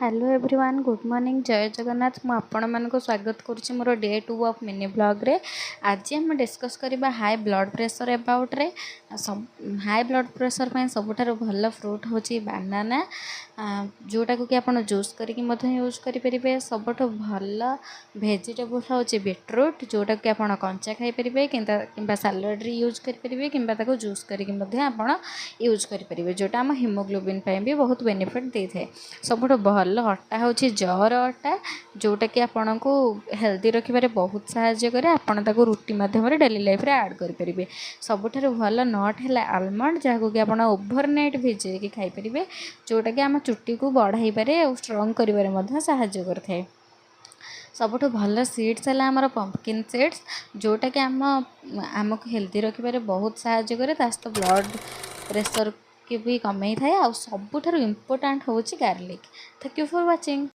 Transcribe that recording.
Hello everyone good morning जय जगन्नाथ मु आपण मानको स्वागत करुच्ची मोर डे 2 ऑफ मिनी ब्लॉग रे। आज हम डिस्कस करबा हाई ब्लड प्रेशर अबाउट रे। सब हाई ब्लड प्रेशर पे सबुठारु भल फ्रूट होची बनाना, जोटा को कि आपण जूस करके मधे यूज करि परिबे। सबुठो भल वेजिटेबल होची बीटरूट, जोटा कि आपण कंचा खाई परिबे किंबा सैलेड रे यूज करि परिबे किंबा ताको जूस करके मधे आपण यूज करि परिबे, जोटा हम हीमोग्लोबिन पे भी बहुत बेनिफिट दे थाए। सबुठो भल अटा हूँ जर अटा, जोटा कि आपन को हेल्दी रखिबारे बहुत साहाय्य करे। आपन ताको रुटी माध्यम डेली लाइफ रे ऐड करि परिबे। सबुठारु भल नट है आलमंड, जहाँ कि आपन ओवरनाइट भिजे कि खाई परिबे, जोटा कि आम चुट्टी को बढ़ाई पारे और स्ट्रॉन्ग करिबारे मध्य साहाय्य करथाए। सबुठु भल सीड्स है आमर पंपकिन सीड्स, जोटा कि आमको हेल्दी रखिबारे बहुत साहाय्य करे। ता सहित ब्लड प्रेशर के भी कमे थाए। आ सबुठारु इम्पोर्टेंट होची garlic. Thank you for watching.